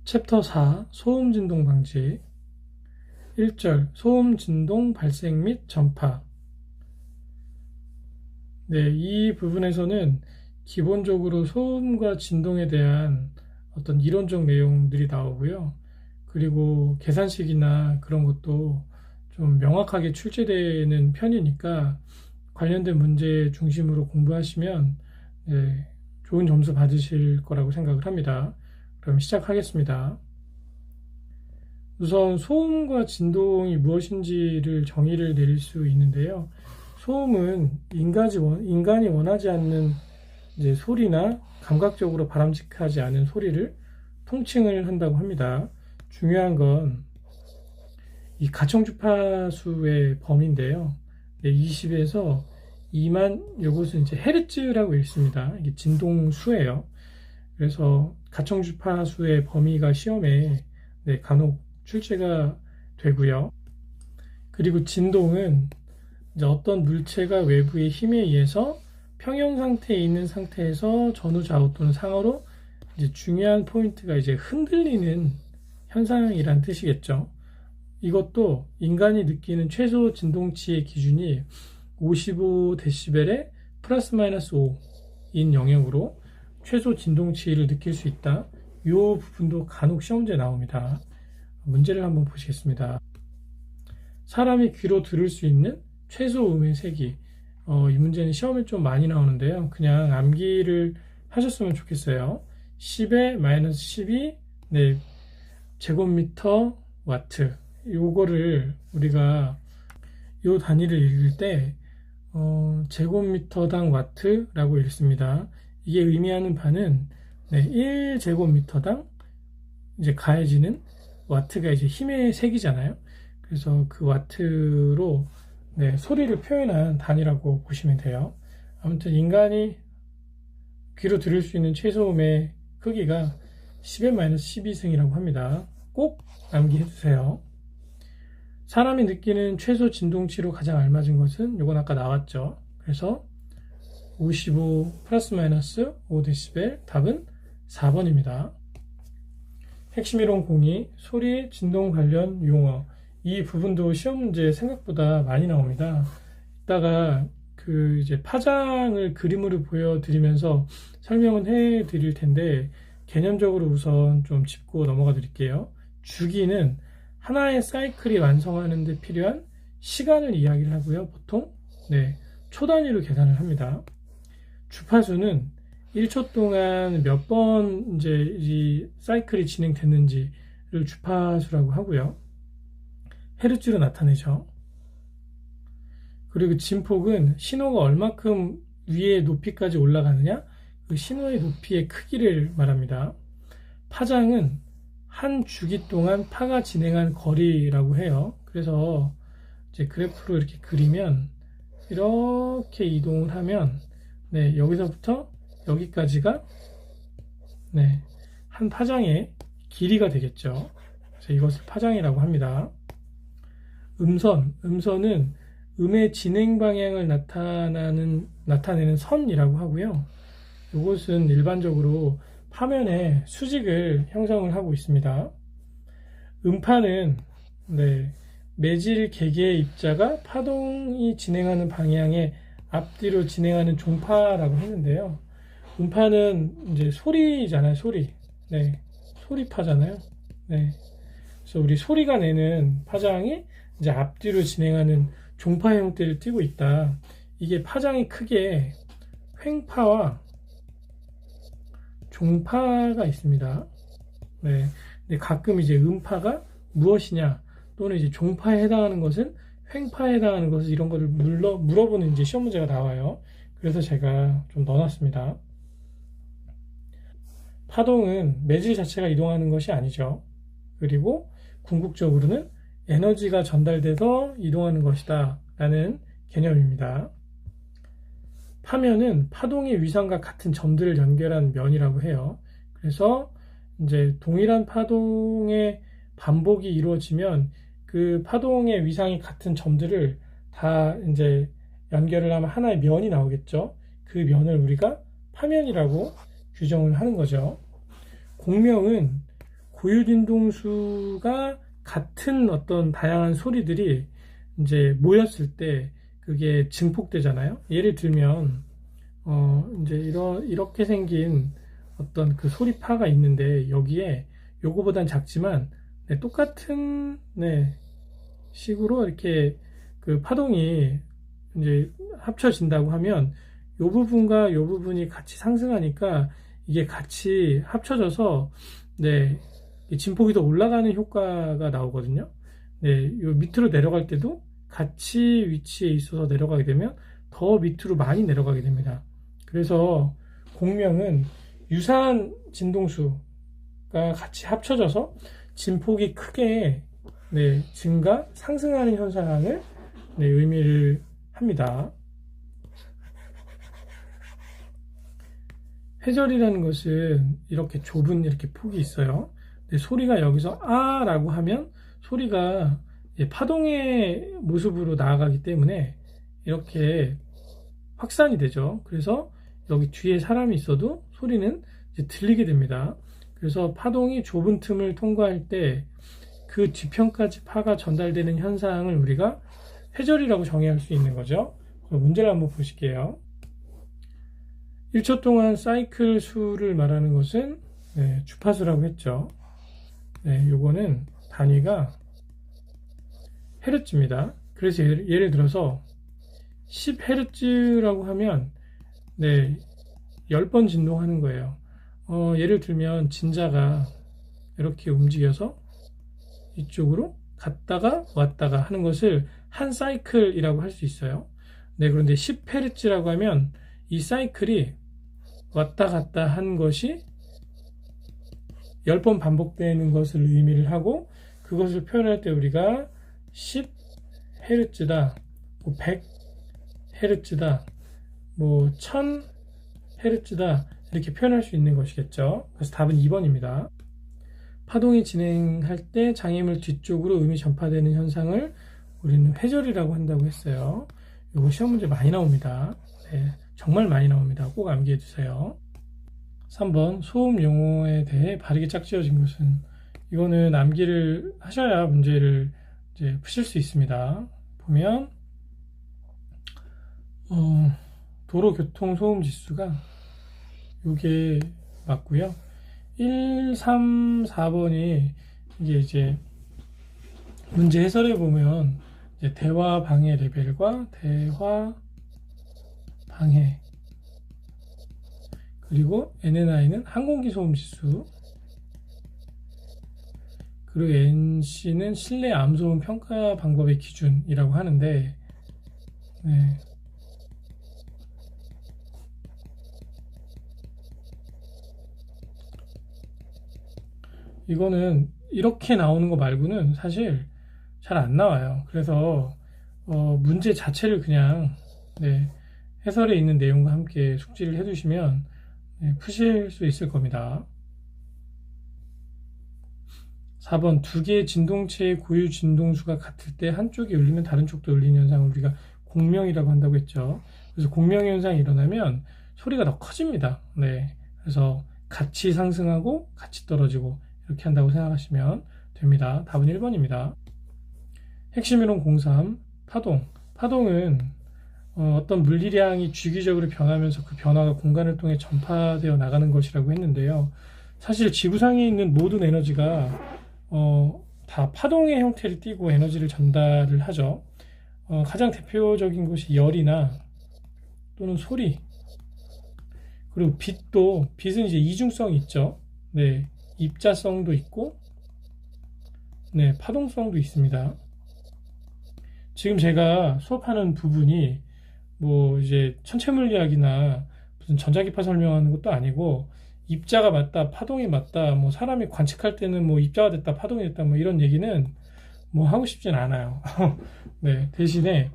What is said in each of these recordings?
챕터 4 소음 진동 방지 1절 소음 진동 발생 및 전파. 네, 이 부분에서는 기본적으로 소음과 진동에 대한 어떤 이론적 내용들이 나오고요. 그리고 계산식이나 그런 것도 좀 명확하게 출제되는 편이니까 관련된 문제 중심으로 공부하시면 네, 좋은 점수 받으실 거라고 생각을 합니다. 그럼 시작하겠습니다. 우선 소음과 진동이 무엇인지를 정의를 내릴 수 있는데요. 소음은 인간이 원하지 않는 이제 소리나 감각적으로 바람직하지 않은 소리를 통칭을 한다고 합니다. 중요한 건 이 가청 주파수의 범위인데요. 20에서 2만, 이것은 이제 헤르츠라고 읽습니다. 이게 진동수예요. 그래서 가청 주파수의 범위가 시험에 간혹 출제가 되고요. 그리고 진동은 이제 어떤 물체가 외부의 힘에 의해서 평형 상태에 있는 상태에서 전후 좌우 또는 상하로 이제 중요한 포인트가 이제 흔들리는 현상이란 뜻이겠죠. 이것도 인간이 느끼는 최소 진동치의 기준이 55dB에 플러스 마이너스 5인 영역으로 최소 진동치를 느낄 수 있다. 이 부분도 간혹 시험지에 나옵니다. 문제를 한번 보시겠습니다. 사람이 귀로 들을 수 있는 최소 음의 세기. 이 문제는 시험에 좀 많이 나오는데요. 그냥 암기를 하셨으면 좋겠어요. 10에 마이너스 12 제곱미터 와트. 요거를 우리가 요 단위를 읽을 때 제곱미터당 와트라고 읽습니다. 이게 의미하는 바는 1제곱미터당 이제 가해지는 와트가 이제 힘의 색이잖아요. 그래서 그 와트로 소리를 표현한 단위라고 보시면 돼요. 아무튼 인간이 귀로 들을 수 있는 최소음의 크기가 10의 12승이라고 합니다. 꼭 암기해 두세요. 사람이 느끼는 최소 진동치로 가장 알맞은 것은 이건 아까 나왔죠. 그래서 55 플러스 마이너스 5dB 답은 4번입니다. 핵심 이론 02 소리 진동 관련 용어. 이 부분도 시험 문제 생각보다 많이 나옵니다. 이따가 그 이제 파장을 그림으로 보여드리면서 설명은 해드릴 텐데 개념적으로 우선 좀 짚고 넘어가 드릴게요. 주기는 하나의 사이클이 완성하는 데 필요한 시간을 이야기를 하고요. 보통 초 단위로 계산을 합니다. 주파수는 1초 동안 몇 번 이제 이 사이클이 진행됐는지를 주파수라고 하고요. 헤르츠로 나타내죠. 그리고 진폭은 신호가 얼마큼 위의 높이까지 올라가느냐, 그 신호의 높이의 크기를 말합니다. 파장은 한 주기 동안 파가 진행한 거리라고 해요. 그래서 이제 그래프로 이렇게 그리면 이렇게 이동을 하면 여기서부터 여기까지가 한 파장의 길이가 되겠죠. 그래서 이것을 파장이라고 합니다. 음선은 음의 진행 방향을 나타내는 선이라고 하고요. 이것은 일반적으로 파면에 수직을 형성을 하고 있습니다. 음파는 매질 개개의 입자가 파동이 진행하는 방향의 앞뒤로 진행하는 종파라고 했는데요. 음파는 이제 소리잖아요, 소리. 소리파잖아요. 그래서 우리 소리가 내는 파장이 이제 앞뒤로 진행하는 종파 형태를 띠고 있다. 이게 파장이 크게 횡파와 종파가 있습니다. 근데 가끔 이제 음파가 무엇이냐 또는 이제 종파에 해당하는 것은 횡파에 해당하는 것은 이런 거를 물어보는 이제 시험 문제가 나와요. 그래서 제가 좀 넣어놨습니다. 파동은 매질 자체가 이동하는 것이 아니죠. 그리고 궁극적으로는 에너지가 전달돼서 이동하는 것이다 라는 개념입니다. 파면은 파동의 위상과 같은 점들을 연결한 면이라고 해요. 그래서 이제 동일한 파동의 반복이 이루어지면 그 파동의 위상이 같은 점들을 다 이제 연결을 하면 하나의 면이 나오겠죠. 그 면을 우리가 파면이라고 규정을 하는 거죠. 공명은 고유진동수가 같은 어떤 다양한 소리들이 이제 모였을 때 그게 증폭되잖아요. 예를 들면 이제 이렇게 생긴 어떤 그 소리파가 있는데 여기에 요거보단 작지만 네, 똑같은 네, 식으로 이렇게 그 파동이 이제 합쳐진다고 하면 요 부분과 요 부분이 같이 상승하니까 이게 같이 합쳐져서 네, 이 진폭이 더 올라가는 효과가 나오거든요. 네, 요 밑으로 내려갈 때도 같이 위치에 있어서 내려가게 되면 더 밑으로 많이 내려가게 됩니다. 그래서 공명은 유사한 진동수가 같이 합쳐져서 진폭이 크게 네, 증가, 상승하는 현상을 네, 의미를 합니다. 회절이라는 것은 이렇게 좁은 이렇게 폭이 있어요. 근데 소리가 여기서 아 라고 하면 소리가 파동의 모습으로 나아가기 때문에 이렇게 확산이 되죠. 그래서 여기 뒤에 사람이 있어도 소리는 이제 들리게 됩니다. 그래서 파동이 좁은 틈을 통과할 때 그 뒤편까지 파가 전달되는 현상을 우리가 회절이라고 정의할 수 있는 거죠. 그럼 문제를 한번 보실게요. 1초 동안 사이클 수를 말하는 것은 네, 주파수라고 했죠. 네, 요거는 단위가 헤르츠입니다. 그래서 예를 들어서 10헤르츠라고 하면 네, 10번 진동하는 거예요. 예를 들면 진자가 이렇게 움직여서 이쪽으로 갔다가 왔다가 하는 것을 한 사이클이라고 할 수 있어요. 네, 그런데 10헤르츠라고 하면 이 사이클이 왔다 갔다 한 것이 10번 반복되는 것을 의미를 하고 그것을 표현할 때 우리가 10헤르츠다, 뭐 100헤르츠다, 뭐 1000헤르츠다 이렇게 표현할 수 있는 것이겠죠. 그래서 답은 2번입니다. 파동이 진행할 때 장애물 뒤쪽으로 음이 전파되는 현상을 우리는 회절이라고 한다고 했어요. 이거 시험 문제 많이 나옵니다. 네, 정말 많이 나옵니다. 꼭 암기해 두세요. 3번 소음 용어에 대해 바르게 짝지어진 것은 이거는 암기를 하셔야 문제를 이제 푸실 수 있습니다. 보면 도로교통 소음 지수가 이게 맞고요. 1, 3, 4번이 이게 이제 문제 해설에 보면 이제 대화 방해 레벨과 대화 방해 그리고 NNI는 항공기 소음 지수 그리고 NC는 실내 암소음 평가 방법의 기준이라고 하는데 네. 이거는 이렇게 나오는 거 말고는 사실 잘 안 나와요. 그래서 문제 자체를 그냥 네, 해설에 있는 내용과 함께 숙지를 해두시면 네, 푸실 수 있을 겁니다. 4번 두 개의 진동체의 고유 진동수가 같을 때 한쪽이 울리면 다른 쪽도 울리는 현상을 우리가 공명이라고 한다고 했죠. 그래서 공명 현상이 일어나면 소리가 더 커집니다. 네, 그래서 같이 상승하고 같이 떨어지고 이렇게 한다고 생각하시면 됩니다. 답은 1번입니다. 핵심이론 03 파동은 어떤 물리량이 주기적으로 변하면서 그 변화가 공간을 통해 전파되어 나가는 것이라고 했는데요. 사실 지구상에 있는 모든 에너지가 다 파동의 형태를 띠고 에너지를 전달을 하죠. 가장 대표적인 것이 열이나 또는 소리 그리고 빛은 이제 이중성이 있죠. 네, 입자성도 있고 네, 파동성도 있습니다. 지금 제가 수업하는 부분이 뭐 이제 천체물리학이나 무슨 전자기파 설명하는 것도 아니고 입자가 맞다, 파동이 맞다, 뭐 사람이 관측할 때는 뭐 입자가 됐다, 파동이 됐다, 뭐 이런 얘기는 뭐 하고 싶진 않아요. 네, 대신에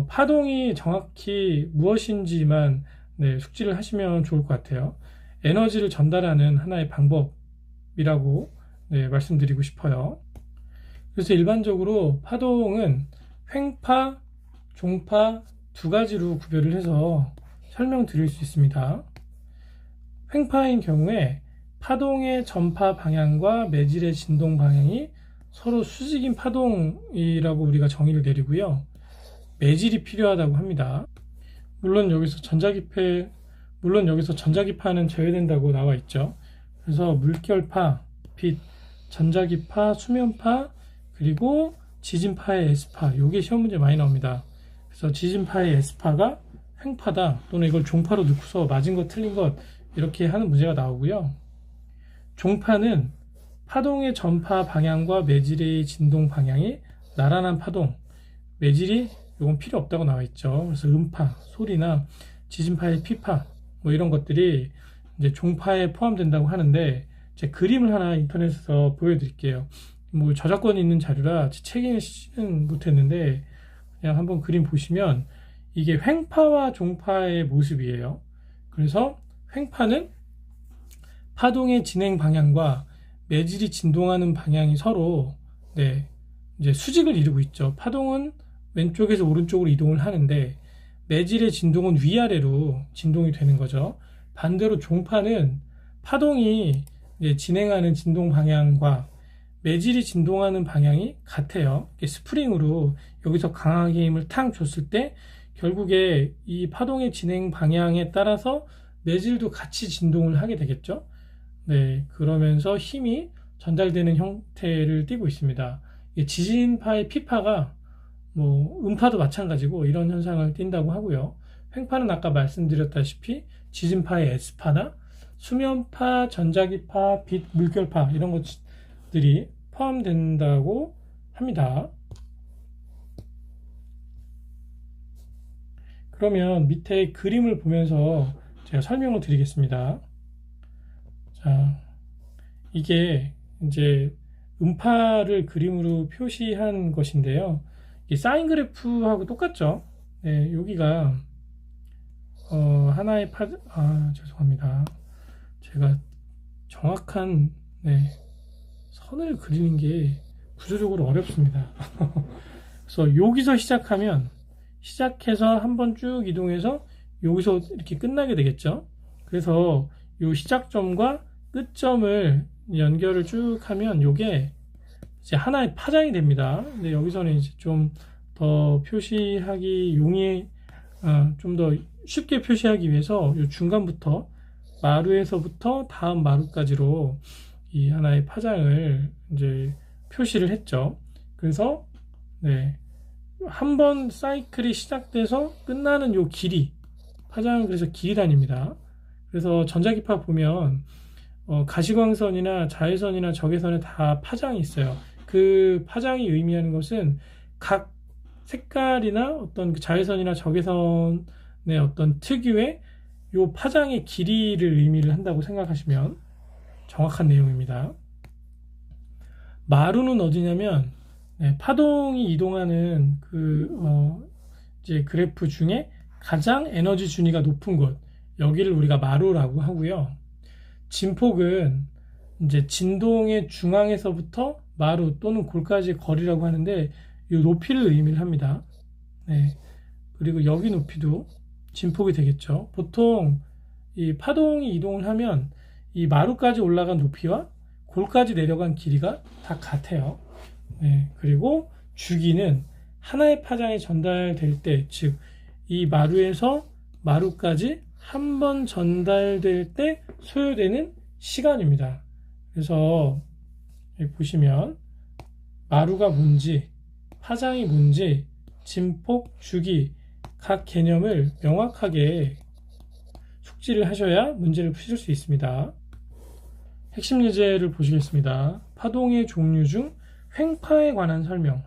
파동이 정확히 무엇인지만 네, 숙지를 하시면 좋을 것 같아요. 에너지를 전달하는 하나의 방법이라고 네, 말씀드리고 싶어요. 그래서 일반적으로 파동은 횡파, 종파 두 가지로 구별을 해서 설명드릴 수 있습니다. 횡파인 경우에 파동의 전파 방향과 매질의 진동 방향이 서로 수직인 파동이라고 우리가 정의를 내리고요. 매질이 필요하다고 합니다. 물론 여기서 전자기파는 제외된다고 나와 있죠. 그래서 물결파, 빛, 전자기파, 수면파, 그리고 지진파의 S파, 이게 시험 문제 많이 나옵니다. 그래서 지진파의 S파가 횡파다, 또는 이걸 종파로 넣고서 맞은 것 틀린 것 이렇게 하는 문제가 나오고요. 종파는 파동의 전파 방향과 매질의 진동 방향이 나란한 파동, 매질이 이건 필요 없다고 나와 있죠. 그래서 음파, 소리나 지진파의 피파 뭐 이런 것들이 이제 종파에 포함된다고 하는데, 제 그림을 하나 인터넷에서 보여드릴게요. 뭐 저작권이 있는 자료라 책에는 못했는데 그냥 한번 그림 보시면 이게 횡파와 종파의 모습이에요. 그래서 횡파는 파동의 진행 방향과 매질이 진동하는 방향이 서로 이제 수직을 이루고 있죠. 파동은 왼쪽에서 오른쪽으로 이동을 하는데 매질의 진동은 위아래로 진동이 되는 거죠. 반대로 종파는 파동이 이제 진행하는 진동 방향과 매질이 진동하는 방향이 같아요. 스프링으로 여기서 강하게 힘을 탕 줬을 때 결국에 이 파동의 진행 방향에 따라서 매질도 같이 진동을 하게 되겠죠. 그러면서 힘이 전달되는 형태를 띠고 있습니다. 지진파의 피파가 뭐 음파도 마찬가지고 이런 현상을 띈다고 하고요. 횡파는 아까 말씀드렸다시피 지진파의 S파나 수면파, 전자기파, 빛, 물결파 이런 것들이 포함된다고 합니다. 그러면 밑에 그림을 보면서 제가 설명을 드리겠습니다. 자, 이게 이제 음파를 그림으로 표시한 것인데요. 이 사인 그래프하고 똑같죠? 여기가 하나의 죄송합니다. 제가 정확한 선을 그리는 게 구조적으로 어렵습니다. 그래서 여기서 시작해서 한번 쭉 이동해서 여기서 이렇게 끝나게 되겠죠. 그래서 이 시작점과 끝점을 연결을 쭉 하면 이게 이제 하나의 파장이 됩니다. 근데 여기서는 이제 좀 더 표시하기 좀 더 쉽게 표시하기 위해서 이 중간부터 마루에서부터 다음 마루까지로 이 하나의 파장을 이제 표시를 했죠. 그래서 한 번 사이클이 시작돼서 끝나는 요 길이, 파장은 그래서 길이 다닙니다. 그래서 전자기파 보면 가시광선이나 자외선이나 적외선에 다 파장이 있어요. 그 파장이 의미하는 것은 각 색깔이나 어떤 자외선이나 적외선의 어떤 특유의 요 파장의 길이를 의미를 한다고 생각하시면 정확한 내용입니다. 마루는 어디냐면 파동이 이동하는 이제 그래프 중에 가장 에너지 준위가 높은 곳, 여기를 우리가 마루라고 하고요. 진폭은 이제 진동의 중앙에서부터 마루 또는 골까지의 거리라고 하는데 이 높이를 의미를 합니다. 그리고 여기 높이도 진폭이 되겠죠. 보통 이 파동이 이동을 하면 이 마루까지 올라간 높이와 골까지 내려간 길이가 다 같아요. 그리고 주기는 하나의 파장이 전달될 때, 즉 이 마루에서 마루까지 한 번 전달될 때 소요되는 시간입니다. 그래서 여기 보시면 마루가 뭔지, 파장이 뭔지, 진폭, 주기 각 개념을 명확하게 숙지를 하셔야 문제를 푸실 수 있습니다. 핵심 예제를 보시겠습니다. 파동의 종류 중 횡파에 관한 설명.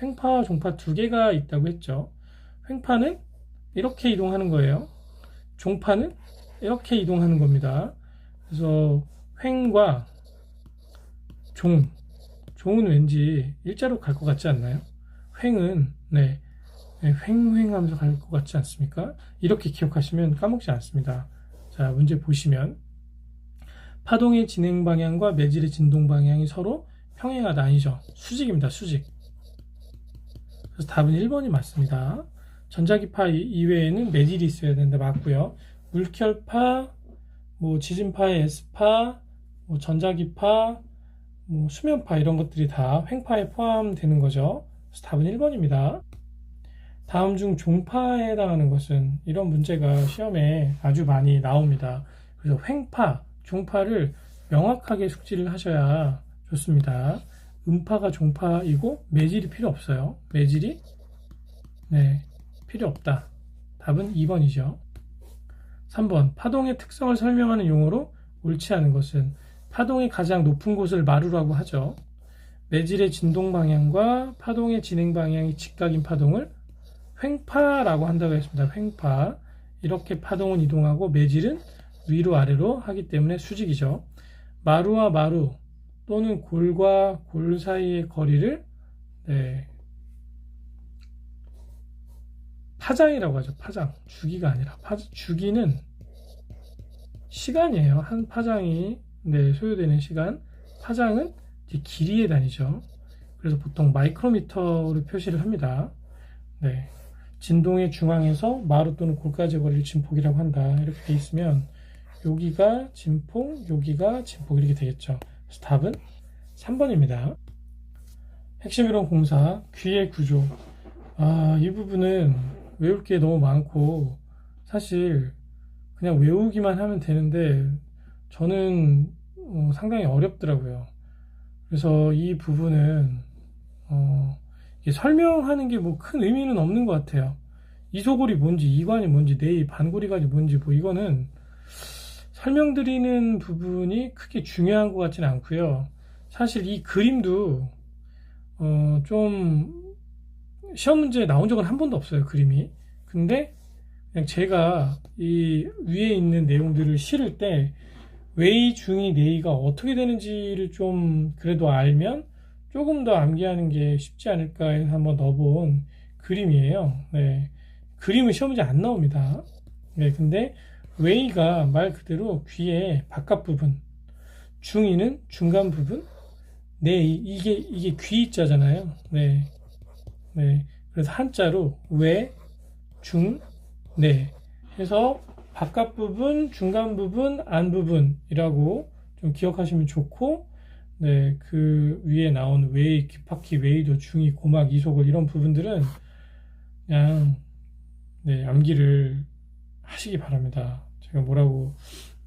횡파와 종파 두 개가 있다고 했죠. 횡파는 이렇게 이동하는 거예요. 종파는 이렇게 이동하는 겁니다. 그래서 횡과 종은 왠지 일자로 갈 것 같지 않나요? 횡은 횡하면서 갈 것 같지 않습니까? 이렇게 기억하시면 까먹지 않습니다. 자, 문제 보시면 파동의 진행 방향과 매질의 진동 방향이 서로 평행하다. 아니죠. 수직입니다. 수직. 그래서 답은 1번이 맞습니다. 전자기파 이외에는 매질이 있어야 된다. 맞고요. 물결파, 지진파의 S파, 뭐 전자기파, 뭐 수면파 이런 것들이 다 횡파에 포함되는 거죠. 그래서 답은 1번입니다. 다음 중 종파에 해당하는 것은, 이런 문제가 시험에 아주 많이 나옵니다. 그래서 횡파, 종파를 명확하게 숙지를 하셔야 좋습니다. 음파가 종파이고 매질이 필요 없어요. 매질이 필요 없다. 답은 2번이죠. 3번, 파동의 특성을 설명하는 용어로 옳지 않은 것은, 파동이 가장 높은 곳을 마루라고 하죠. 매질의 진동 방향과 파동의 진행 방향이 직각인 파동을 횡파라고 한다고 했습니다. 횡파. 이렇게 파동은 이동하고 매질은 위로 아래로 하기 때문에 수직이죠. 마루와 마루 또는 골과 골 사이의 거리를 파장이라고 하죠. 파장. 주기가 아니라. 주기는 시간이에요. 한 파장이 소요되는 시간. 파장은 이제 길이에 다니죠. 그래서 보통 마이크로미터로 표시를 합니다. 진동의 중앙에서 마루 또는 골까지의 거리를 진폭이라고 한다. 이렇게 돼 있으면 여기가 진폭, 여기가 진폭 이렇게 되겠죠. 그래서 답은 3번입니다. 핵심이론 공사, 귀의 구조. 이 부분은 외울 게 너무 많고 사실 그냥 외우기만 하면 되는데 저는 상당히 어렵더라고요. 그래서 이 부분은 설명하는 게 뭐 큰 의미는 없는 것 같아요. 이소골이 뭔지, 이관이 뭔지, 내이 반고리관이 뭔지, 뭐 이거는 설명드리는 부분이 크게 중요한 것 같지는 않고요. 사실 이 그림도 좀 시험 문제에 나온 적은 한 번도 없어요, 그림이. 근데 그냥 제가 이 위에 있는 내용들을 실을 때 웨이, 중이, 네이가 어떻게 되는지를 좀 그래도 알면 조금 더 암기하는 게 쉽지 않을까 해서 한번 넣어본 그림이에요. 그림은 시험 문제 안 나옵니다. 근데 웨이가 말 그대로 귀의 바깥 부분, 중이는 중간 부분, 이게 귀자잖아요. 그래서 한자로 웨, 중, 해서 바깥 부분, 중간 부분, 안 부분이라고 좀 기억하시면 좋고, 그 위에 나온 웨이, 귓바퀴, 웨이도, 중이, 고막, 이소골 이런 부분들은 그냥 암기를 하시기 바랍니다. 제가 뭐라고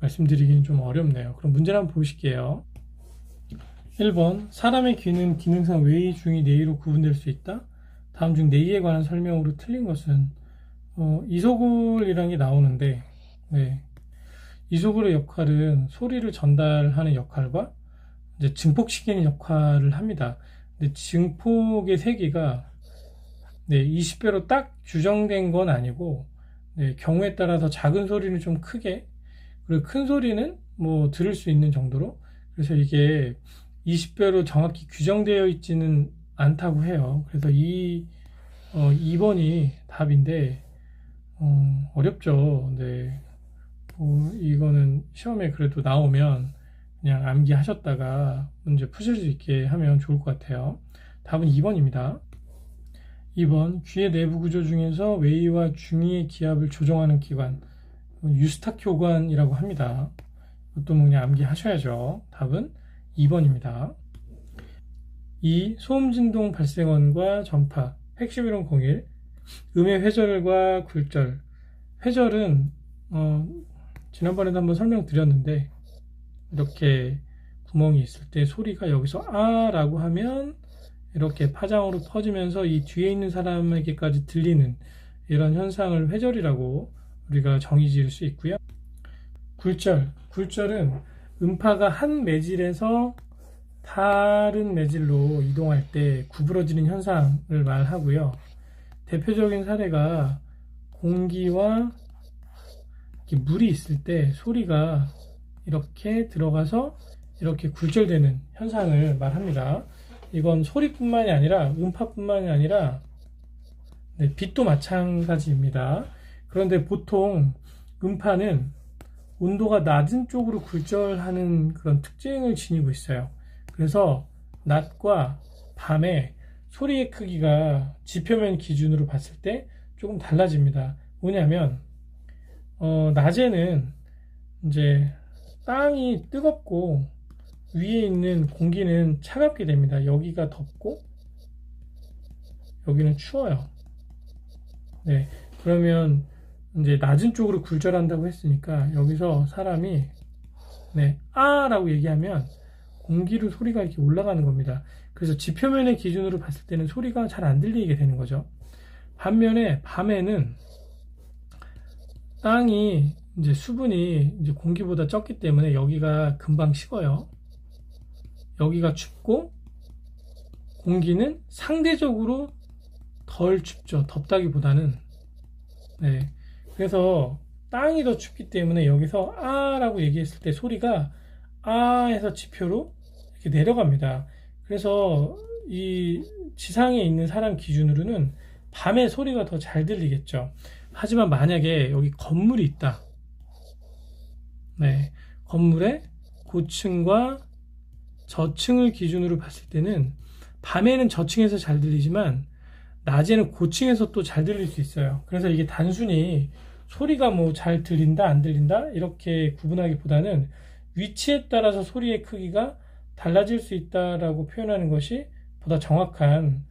말씀드리기는 좀 어렵네요. 그럼 문제를 한번 보실게요. 1번, 사람의 귀는 기능상 웨이, 중이, 네이로 구분될 수 있다. 다음 중 네이에 관한 설명으로 틀린 것은, 이소골이라는 게 나오는데, 이소골의 역할은 소리를 전달하는 역할과 이제 증폭시키는 역할을 합니다. 근데 증폭의 세기가 20배로 딱 규정된 건 아니고, 경우에 따라서 작은 소리는 좀 크게, 그리고 큰 소리는 뭐 들을 수 있는 정도로, 그래서 이게 20배로 정확히 규정되어 있지는 않다고 해요. 그래서 2번이 답인데, 어렵죠. 이거는 시험에 그래도 나오면 그냥 암기하셨다가 문제 푸실 수 있게 하면 좋을 것 같아요. 답은 2번입니다. 2번, 귀의 내부 구조 중에서 웨이와 중이의 기압을 조정하는 기관, 유스타키오관이라고 합니다. 이것도 그냥 암기하셔야죠. 답은 2번입니다. 2. 소음진동 발생원과 전파, 핵심이론 01, 음의 회절과 굴절. 회절은 지난번에도 한번 설명드렸는데, 이렇게 구멍이 있을 때 소리가 여기서 아 라고 하면 이렇게 파장으로 퍼지면서 이 뒤에 있는 사람에게까지 들리는 이런 현상을 회절이라고 우리가 정의 지을 수 있고요. 굴절은 음파가 한 매질에서 다른 매질로 이동할 때 구부러지는 현상을 말하고요. 대표적인 사례가 공기와 물이 있을 때 소리가 이렇게 들어가서 이렇게 굴절되는 현상을 말합니다. 이건 소리뿐만이 아니라 음파뿐만이 아니라 빛도 마찬가지입니다. 그런데 보통 음파는 온도가 낮은 쪽으로 굴절하는 그런 특징을 지니고 있어요. 그래서 낮과 밤에 소리의 크기가 지표면 기준으로 봤을 때 조금 달라집니다. 뭐냐면 낮에는 이제 땅이 뜨겁고 위에 있는 공기는 차갑게 됩니다. 여기가 덥고 여기는 추워요. 네, 그러면 이제 낮은 쪽으로 굴절한다고 했으니까 여기서 사람이 라고 얘기하면 공기로 소리가 이렇게 올라가는 겁니다. 그래서 지표면의 기준으로 봤을 때는 소리가 잘 안 들리게 되는 거죠. 반면에 밤에는 땅이 이제 수분이 이제 공기보다 적기 때문에 여기가 금방 식어요. 여기가 춥고 공기는 상대적으로 덜 춥죠. 덥다기보다는. 네. 그래서 땅이 더 춥기 때문에 여기서 라고 얘기했을 때 소리가 해서 지표로 이렇게 내려갑니다. 그래서 이 지상에 있는 사람 기준으로는 밤에 소리가 더 잘 들리겠죠. 하지만 만약에 여기 건물이 있다. 네. 건물의 고층과 저층을 기준으로 봤을 때는 밤에는 저층에서 잘 들리지만 낮에는 고층에서 또 잘 들릴 수 있어요. 그래서 이게 단순히 소리가 뭐 잘 들린다 안 들린다 이렇게 구분하기보다는 위치에 따라서 소리의 크기가 달라질 수 있다라고 표현하는 것이 보다 정확한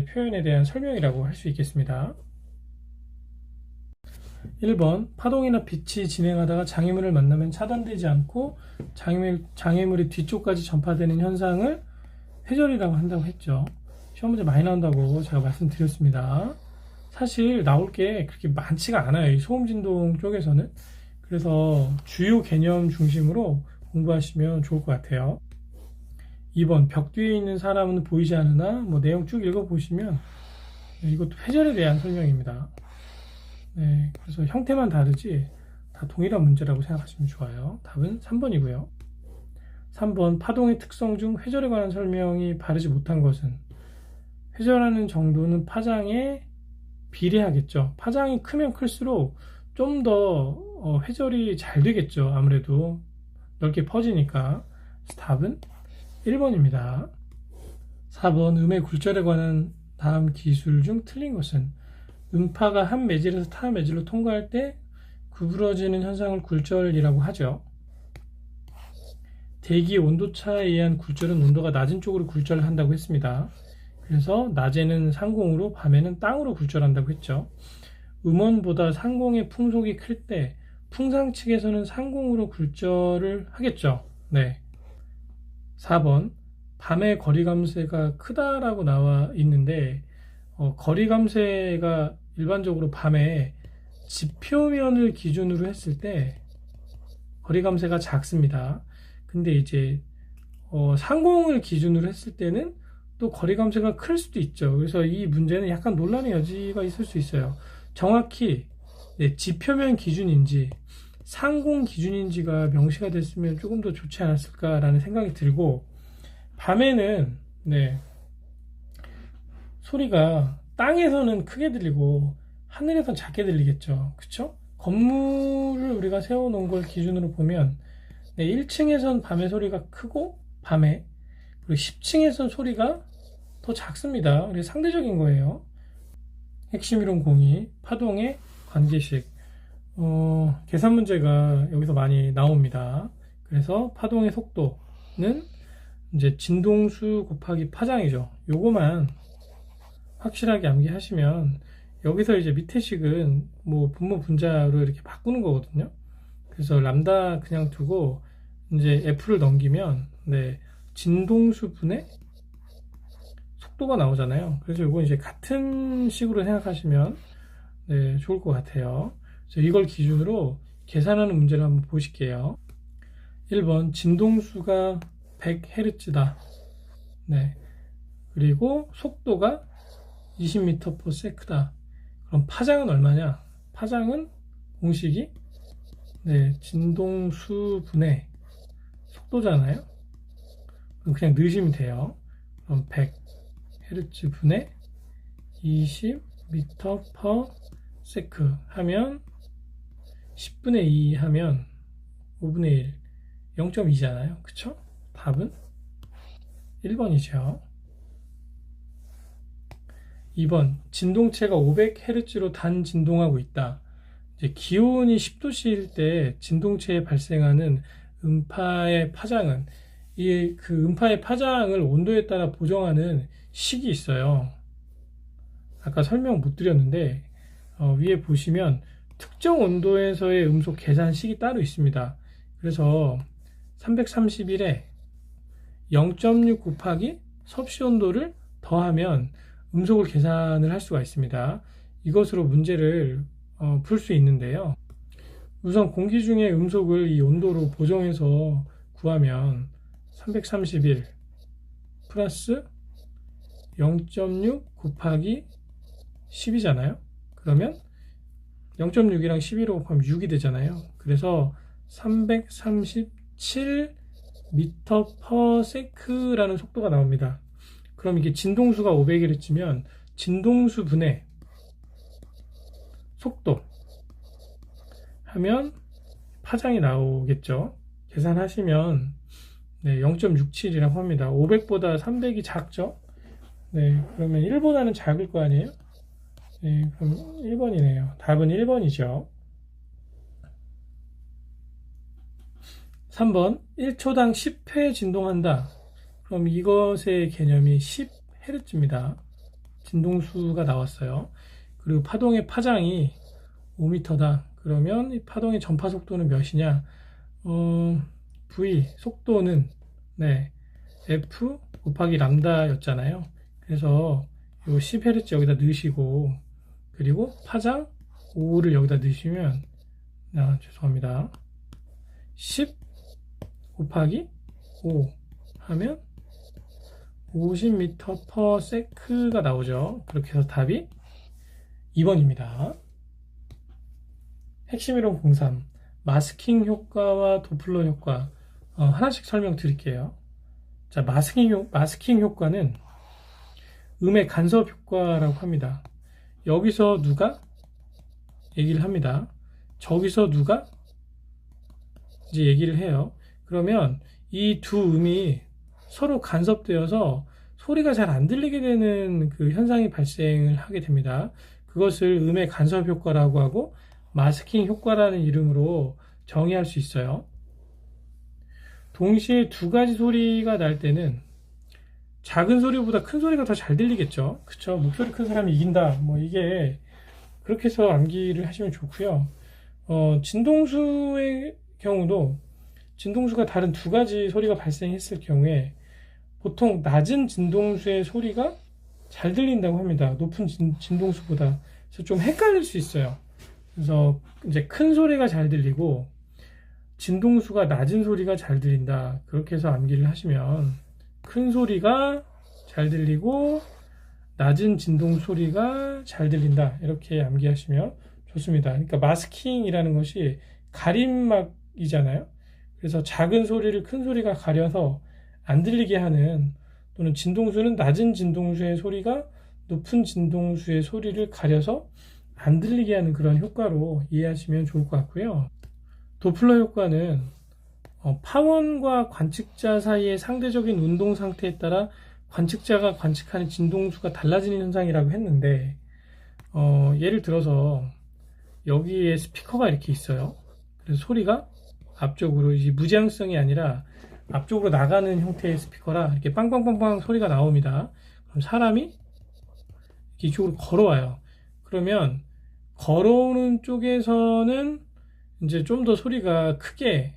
표현에 대한 설명이라고 할 수 있겠습니다. 1번 파동이나 빛이 진행하다가 장애물을 만나면 차단되지 않고 장애물이 뒤쪽까지 전파되는 현상을 회절이라고 한다고 했죠. 시험 문제 많이 나온다고 제가 말씀드렸습니다. 사실 나올 게 그렇게 많지가 않아요. 이 소음진동 쪽에서는. 그래서 주요 개념 중심으로 공부하시면 좋을 것 같아요. 2번 벽 뒤에 있는 사람은 보이지 않으나 뭐 내용 쭉 읽어보시면 이것도 회절에 대한 설명입니다. 네, 그래서 형태만 다르지 다 동일한 문제라고 생각하시면 좋아요. 답은 3번이고요. 3번 파동의 특성 중 회절에 관한 설명이 바르지 못한 것은 회절하는 정도는 파장에 비례하겠죠. 파장이 크면 클수록 좀 더 회절이 잘 되겠죠. 아무래도 넓게 퍼지니까. 답은 1번입니다. 4번 음의 굴절에 관한 다음 기술 중 틀린 것은 음파가 한 매질에서 타 매질로 통과할 때 구부러지는 현상을 굴절이라고 하죠. 대기 온도차에 의한 굴절은 온도가 낮은 쪽으로 굴절을 한다고 했습니다. 그래서 낮에는 상공으로 밤에는 땅으로 굴절한다고 했죠. 음원보다 상공의 풍속이 클 때 풍상 측에서는 상공으로 굴절을 하겠죠. 네. 4번 밤의 거리감쇄가 크다라고 나와 있는데 거리감쇄가 일반적으로 밤에 지표면을 기준으로 했을 때 거리감쇄가 작습니다. 근데 이제 상공을 기준으로 했을 때는 또 거리감쇄가 클 수도 있죠. 그래서 이 문제는 약간 논란의 여지가 있을 수 있어요. 정확히 지표면 기준인지 상공 기준인지가 명시가 됐으면 조금 더 좋지 않았을까라는 생각이 들고, 밤에는 소리가 땅에서는 크게 들리고 하늘에선 작게 들리겠죠. 그쵸? 건물을 우리가 세워놓은 걸 기준으로 보면 1층에선 밤에 소리가 크고 밤에, 그리고 10층에선 소리가 더 작습니다. 그래서 상대적인 거예요. 핵심이론 공이 파동의 관계식, 계산 문제가 여기서 많이 나옵니다. 그래서 파동의 속도는 이제 진동수 곱하기 파장이죠. 요거만 확실하게 암기하시면, 여기서 이제 밑에 식은 뭐 분모 분자로 이렇게 바꾸는 거거든요. 그래서 람다 그냥 두고 이제 F를 넘기면 진동수 분의 속도가 나오잖아요. 그래서 이거 이제 같은 식으로 생각하시면 좋을 것 같아요. 그래서 이걸 기준으로 계산하는 문제를 한번 보실게요. 1번 진동수가 100Hz다. 그리고 속도가 20m/s다. 그럼 파장은 얼마냐? 파장은 공식이 진동수 분의 속도잖아요. 그럼 그냥 넣으시면 돼요. 그럼 100Hz 분의 20m/s 하면 10분의 2 하면 5분의 1, 0.2잖아요. 그쵸? 답은 1번이죠. 2번 진동체가 500Hz로 단 진동하고 있다. 이제 기온이 10도씨일 때 진동체에 발생하는 음파의 파장은 이 그 음파의 파장을 온도에 따라 보정하는 식이 있어요. 아까 설명 못 드렸는데 위에 보시면 특정 온도에서의 음속 계산식이 따로 있습니다. 그래서 331에 0.6 곱하기 섭씨 온도를 더하면 음속을 계산을 할 수가 있습니다. 이것으로 문제를 풀 수 있는데요. 우선 공기 중에 음속을 이 온도로 보정해서 구하면 331 플러스 0.6 곱하기 10이잖아요. 그러면 0.6이랑 11을 곱하면 6이 되잖아요. 그래서 337 미터 퍼 세크라는 속도가 나옵니다. 그럼 이게 진동수가 500Hz면 진동수 분의 속도 하면 파장이 나오겠죠. 계산하시면 0.67이라고 합니다. 500보다 300이 작죠. 그러면 1보다는 작을 거 아니에요? 그럼 1번이네요. 답은 1번이죠. 3번 1초당 10회 진동한다. 그럼 이것의 개념이 10Hz입니다. 진동수가 나왔어요. 그리고 파동의 파장이 5m다. 그러면 이 파동의 전파 속도는 몇이냐? V 속도는 F 곱하기 람다였잖아요. 그래서 이 10Hz 여기다 넣으시고 그리고 파장 5를 여기다 넣으시면 죄송합니다. 10 곱하기 5 하면 50m per sec가 나오죠. 그렇게 해서 답이 2번입니다. 핵심 이론 03 마스킹 효과와 도플러 효과 하나씩 설명드릴게요. 자, 마스킹 효과는 음의 간섭 효과라고 합니다. 여기서 누가 얘기를 합니다. 저기서 누가 이제 얘기를 해요. 그러면 이 두 음이 서로 간섭되어서 소리가 잘 안 들리게 되는 그 현상이 발생을 하게 됩니다. 그것을 음의 간섭 효과라고 하고 마스킹 효과라는 이름으로 정의할 수 있어요. 동시에 두 가지 소리가 날 때는 작은 소리보다 큰 소리가 더 잘 들리겠죠. 그쵸? 목소리 큰 사람이 이긴다. 이게 그렇게 해서 암기를 하시면 좋고요. 진동수의 경우도 진동수가 다른 두 가지 소리가 발생했을 경우에 보통 낮은 진동수의 소리가 잘 들린다고 합니다. 높은 진동수보다. 그래서 좀 헷갈릴 수 있어요. 그래서 이제 큰 소리가 잘 들리고 진동수가 낮은 소리가 잘 들린다. 그렇게 해서 암기를 하시면 큰 소리가 잘 들리고 낮은 진동 소리가 잘 들린다. 이렇게 암기하시면 좋습니다. 그러니까 마스킹이라는 것이 가림막이잖아요. 그래서 작은 소리를 큰 소리가 가려서 안 들리게 하는, 또는 진동수는 낮은 진동수의 소리가 높은 진동수의 소리를 가려서 안 들리게 하는 그런 효과로 이해하시면 좋을 것 같고요. 도플러 효과는 파원과 관측자 사이의 상대적인 운동 상태에 따라 관측자가 관측하는 진동수가 달라지는 현상이라고 했는데, 예를 들어서 여기에 스피커가 이렇게 있어요. 그래서 소리가 앞쪽으로, 이제 무제한성이 아니라 앞쪽으로 나가는 형태의 스피커라 이렇게 빵빵빵빵 소리가 나옵니다. 그럼 사람이 이쪽으로 걸어와요. 그러면 걸어오는 쪽에서는 이제 좀 더 소리가 크게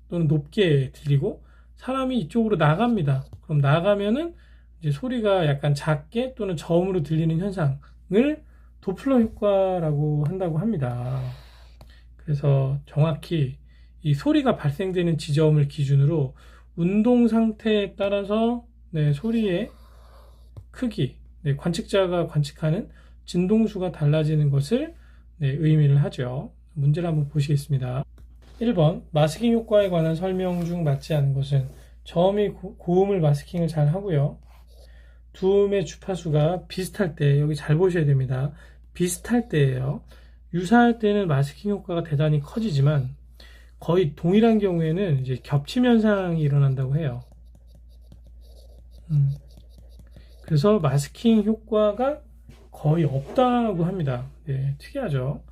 또는 높게 들리고, 사람이 이쪽으로 나갑니다. 그럼 나가면은 이제 소리가 약간 작게 또는 저음으로 들리는 현상을 도플러 효과라고 한다고 합니다. 그래서 정확히 이 소리가 발생되는 지점을 기준으로 운동 상태에 따라서 소리의 크기, 관측자가 관측하는 진동수가 달라지는 것을 의미를 하죠. 문제를 한번 보시겠습니다. 1번, 마스킹 효과에 관한 설명 중 맞지 않은 것은 저음이 고음을 마스킹을 잘 하고요. 두 음의 주파수가 비슷할 때, 여기 잘 보셔야 됩니다. 비슷할 때예요. 유사할 때는 마스킹 효과가 대단히 커지지만 거의 동일한 경우에는 이제 겹침 현상이 일어난다고 해요. 그래서 마스킹 효과가 거의 없다고 합니다. 특이하죠.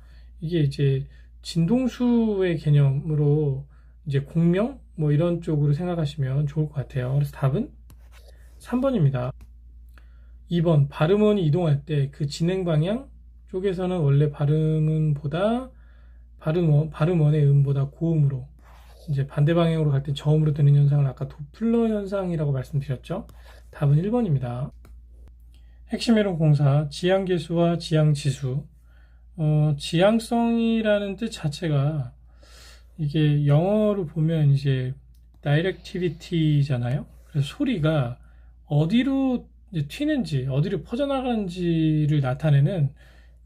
이게 이제 진동수의 개념으로 이제 공명 뭐 이런 쪽으로 생각하시면 좋을 것 같아요. 그래서 답은 3번입니다. 2번 발음원이 이동할 때 그 진행 방향 쪽에서는 원래 발음원의 음보다 고음으로, 이제 반대 방향으로 갈 때 저음으로 되는 현상을 아까 도플러 현상이라고 말씀드렸죠. 답은 1번입니다. 핵심 이론 공사 지향계수와 지향지수. 지향성이라는 뜻 자체가 이게 영어로 보면 이제 directivity잖아요. 그래서 소리가 어디로 이제 튀는지, 어디로 퍼져나가는지를 나타내는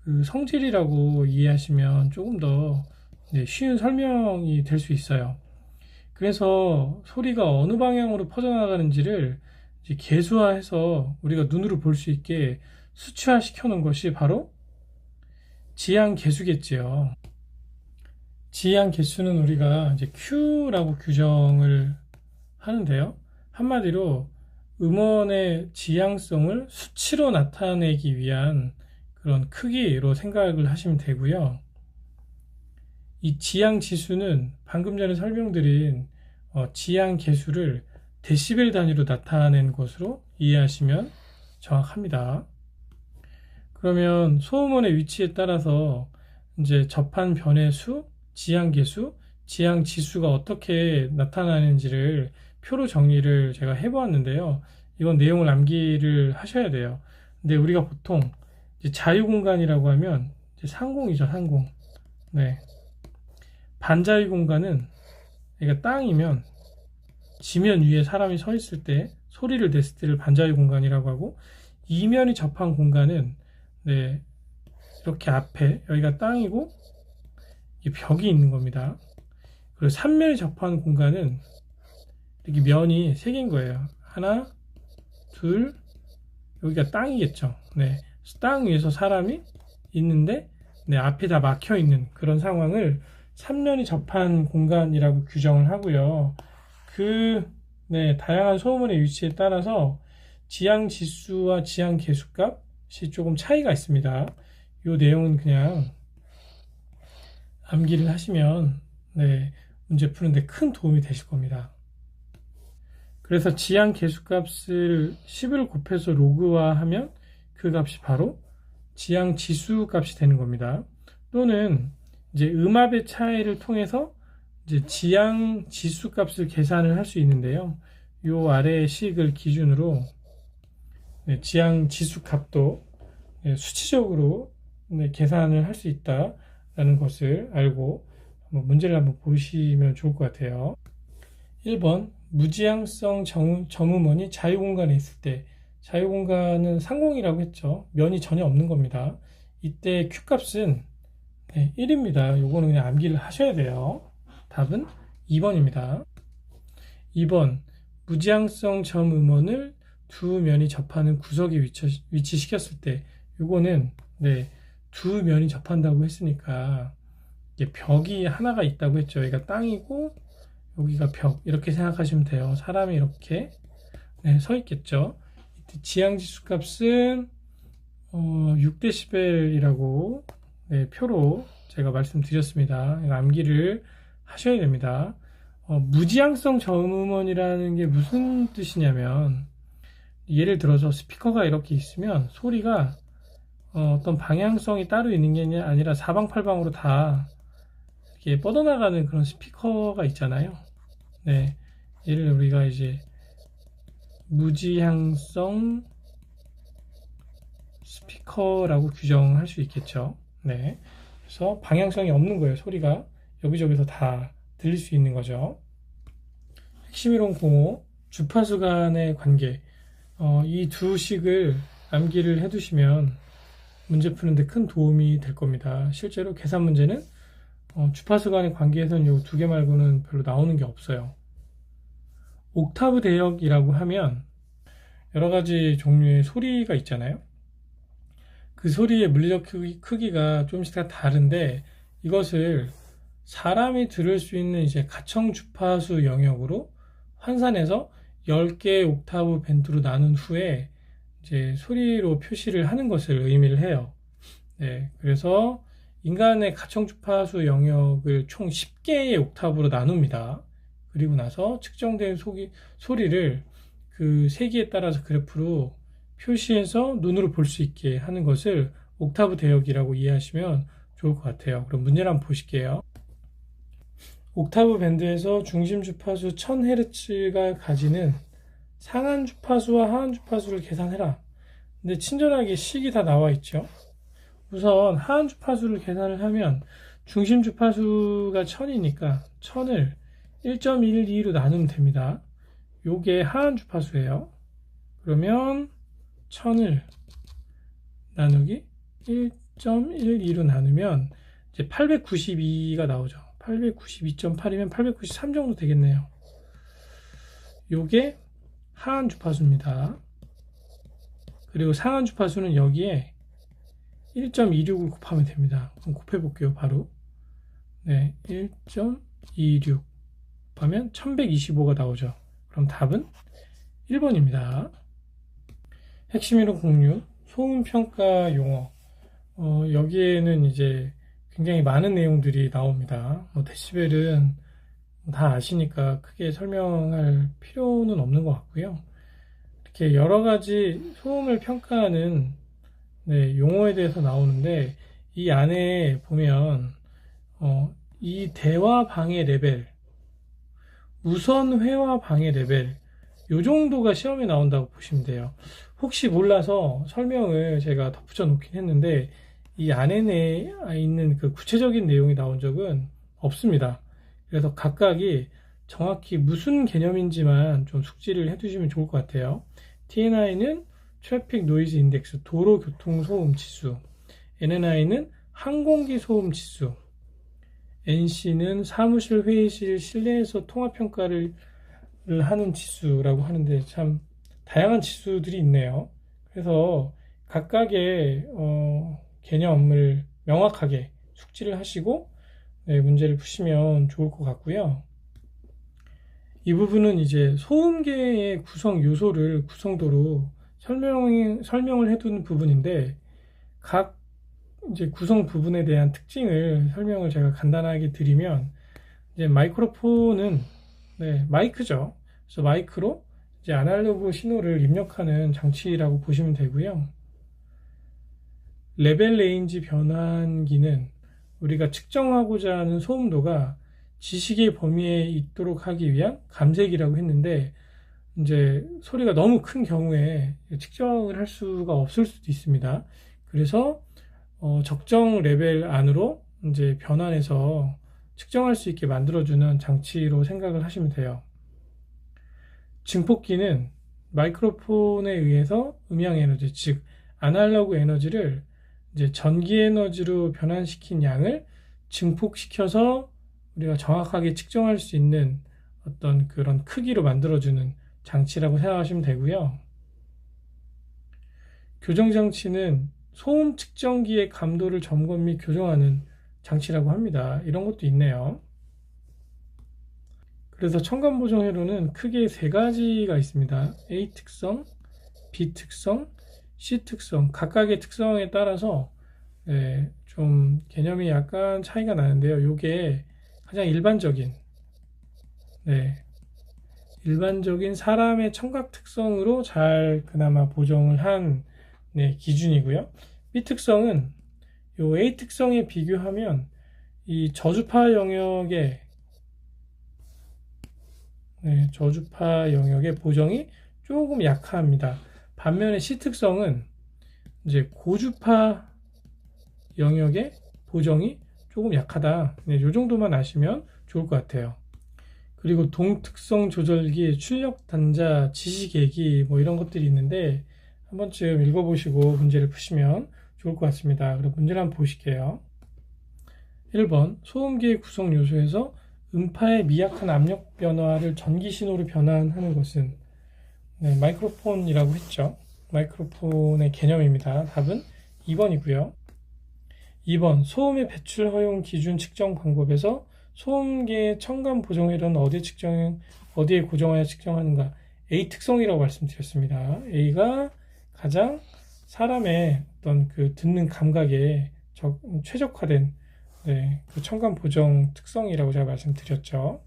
그 성질이라고 이해하시면 조금 더 쉬운 설명이 될 수 있어요. 그래서 소리가 어느 방향으로 퍼져나가는지를 이제 계수화해서 우리가 눈으로 볼 수 있게 수치화시켜 놓은 것이 바로 지향 계수겠지요. 지향 계수는 우리가 이제 Q라고 규정을 하는데요. 한마디로 음원의 지향성을 수치로 나타내기 위한 그런 크기로 생각을 하시면 되고요. 이 지향 지수는 방금 전에 설명드린 지향 계수를 데시벨 단위로 나타낸 것으로 이해하시면 정확합니다. 그러면 소음원의 위치에 따라서 이제 접한 변의 수, 지향 계수, 지향 지수가 어떻게 나타나는지를 표로 정리를 제가 해보았는데요. 이건 내용을 암기를 하셔야 돼요. 근데 우리가 보통 이제 자유공간이라고 하면 이제 상공이죠, 상공. 네. 반자유 공간은, 그러니까 땅이면 지면 위에 사람이 서 있을 때 소리를 냈을 때를 반자유 공간이라고 하고, 이면이 접한 공간은 네, 이렇게 앞에 여기가 땅이고 이 벽이 있는 겁니다. 그리고 3면이 접한 공간은 이렇게 면이 3개인 거예요. 하나, 둘, 여기가 땅이겠죠. 네, 땅 위에서 사람이 있는데 네, 앞이 다 막혀 있는 그런 상황을 3면이 접한 공간이라고 규정을 하고요. 네, 다양한 소음원의 위치에 따라서 지향 지수와 지향 계수값이 조금 차이가 있습니다. 이 내용은 그냥 암기를 하시면 네, 문제 푸는데 큰 도움이 되실 겁니다. 그래서 지향 계수값을 10을 곱해서 로그화하면 그 값이 바로 지향 지수 값이 되는 겁니다. 또는 이제 음압의 차이를 통해서 이제 지향 지수 값을 계산을 할 수 있는데요. 이 아래의 식을 기준으로 네, 지향 지수 값도 네, 수치적으로 네, 계산을 할 수 있다라는 것을 알고 한번 문제를 한번 보시면 좋을 것 같아요. 1번 무지향성 점음원이 자유공간에 있을 때, 자유공간은 상공이라고 했죠. 면이 전혀 없는 겁니다. 이때 Q값은 네, 1입니다. 요거는 그냥 암기를 하셔야 돼요. 답은 2번입니다. 2번 무지향성 점음원을 두 면이 접하는 구석에 위치시켰을 때, 요거는 네, 두 면이 접한다고 했으니까 이게 벽이 하나가 있다고 했죠. 여기가 땅이고 여기가 벽, 이렇게 생각하시면 돼요. 사람이 이렇게 네, 서 있겠죠. 이때 지향지수 값은 6dB이라고 네, 표로 제가 말씀드렸습니다. 암기를 하셔야 됩니다. 무지향성 점음원이라는 게 무슨 뜻이냐면, 예를 들어서 스피커가 이렇게 있으면 소리가 어떤 방향성이 따로 있는 게 아니라 사방팔방으로 다 이렇게 뻗어나가는 그런 스피커가 있잖아요. 네, 얘를 우리가 이제 무지향성 스피커라고 규정할 수 있겠죠. 네, 그래서 방향성이 없는 거예요. 소리가 여기저기서 다 들릴 수 있는 거죠. 핵심이론 공호, 주파수 간의 관계, 이 두 식을 암기를 해두시면 문제 푸는데 큰 도움이 될 겁니다. 실제로 계산 문제는 주파수 간의 관계에서는 이 두 개 말고는 별로 나오는 게 없어요. 옥타브 대역이라고 하면 여러 가지 종류의 소리가 있잖아요. 그 소리의 물리적 크기가 조금씩 다 다른데, 이것을 사람이 들을 수 있는 이제 가청 주파수 영역으로 환산해서 10개의 옥타브 밴드로 나눈 후에 이제 소리로 표시를 하는 것을 의미를 해요. 네, 그래서 인간의 가청 주파수 영역을 총 10개의 옥타브로 나눕니다. 그리고 나서 측정된 소리를 그 세기에 따라서 그래프로 표시해서 눈으로 볼 수 있게 하는 것을 옥타브 대역이라고 이해하시면 좋을 것 같아요. 그럼 문제를 한번 보실게요. 옥타브 밴드에서 중심 주파수 1000Hz가 가지는 상한 주파수와 하한 주파수를 계산해라. 근데 친절하게 식이 다 나와 있죠. 우선 하한 주파수를 계산을 하면 중심 주파수가 1000이니까 1000을 1.12로 나누면 됩니다. 요게 하한 주파수예요. 그러면 1000을 나누기 1.12로 나누면 이제 892가 나오죠. 892.8이면 893 정도 되겠네요. 요게 하한 주파수입니다. 그리고 상한 주파수는 여기에 1.26을 곱하면 됩니다. 그럼 곱해볼게요. 바로 네, 1.26 곱하면 1125가 나오죠. 그럼 답은 1번입니다. 핵심 1.06 소음평가 용어. 여기에는 이제 굉장히 많은 내용들이 나옵니다. 데시벨은 다 아시니까 크게 설명할 필요는 없는 것 같고요. 이렇게 여러 가지 소음을 평가하는 용어에 대해서 나오는데, 이 안에 보면 이 대화 방해 레벨, 우선 회화 방해 레벨, 요 정도가 시험에 나온다고 보시면 돼요. 혹시 몰라서 설명을 제가 덧붙여 놓긴 했는데, 이 안에 있는 그 구체적인 내용이 나온 적은 없습니다. 그래서 각각이 정확히 무슨 개념인지만 좀 숙지를 해두시면 좋을 것 같아요. TNI는 트래픽 노이즈 인덱스, 도로 교통 소음 지수, NNI는 항공기 소음 지수, NC는 사무실 회의실 실내에서 통화 평가를 하는 지수라고 하는데, 참 다양한 지수들이 있네요. 그래서 각각의 개념을 명확하게 숙지를 하시고 문제를 푸시면 좋을 것 같고요. 이 부분은 이제 소음계의 구성 요소를 구성도로 설명을 해둔 부분인데, 각 이제 구성 부분에 대한 특징을 설명을 제가 간단하게 드리면, 이제 마이크로폰은 마이크죠. 그래서 마이크로 이제 아날로그 신호를 입력하는 장치라고 보시면 되고요. 레벨 레인지 변환기는 우리가 측정하고자 하는 소음도가 지식의 범위에 있도록 하기 위한 감색이라고 했는데, 이제 소리가 너무 큰 경우에 측정을 할 수가 없을 수도 있습니다. 그래서 적정 레벨 안으로 이제 변환해서 측정할 수 있게 만들어주는 장치로 생각을 하시면 돼요. 증폭기는 마이크로폰에 의해서 음향 에너지, 즉 아날로그 에너지를 이제 전기 에너지로 변환시킨 양을 증폭시켜서 우리가 정확하게 측정할 수 있는 어떤 그런 크기로 만들어주는 장치라고 생각하시면 되고요. 교정장치는 소음 측정기의 감도를 점검 및 교정하는 장치라고 합니다. 이런 것도 있네요. 그래서 청감보정회로는 크게 세 가지가 있습니다. A 특성, B 특성, C 특성. 각각의 특성에 따라서 좀 개념이 약간 차이가 나는데요. 이게 가장 일반적인 사람의 청각 특성으로 잘 그나마 보정을 한 기준이고요. B 특성은 요 A 특성에 비교하면 이 저주파 영역의 보정이 조금 약합니다. 반면에 C 특성은 이제 고주파 영역의 보정이 조금 약하다. 요 정도만 아시면 좋을 것 같아요. 그리고 동특성 조절기, 출력 단자, 지시계기 이런 것들이 있는데, 한 번쯤 읽어보시고 문제를 푸시면 좋을 것 같습니다. 그럼 문제를 한번 보실게요. 1번, 소음기의 구성 요소에서 음파의 미약한 압력 변화를 전기 신호로 변환하는 것은 마이크로폰이라고 했죠. 마이크로폰의 개념입니다. 답은 2번이고요. 2번, 소음의 배출 허용 기준 측정 방법에서 소음계의 청감 보정회로는 어디에 고정하여 측정하는가? A 특성이라고 말씀드렸습니다. A가 가장 사람의 어떤 그 듣는 감각에 최적화된 그 청감 보정 특성이라고 제가 말씀드렸죠.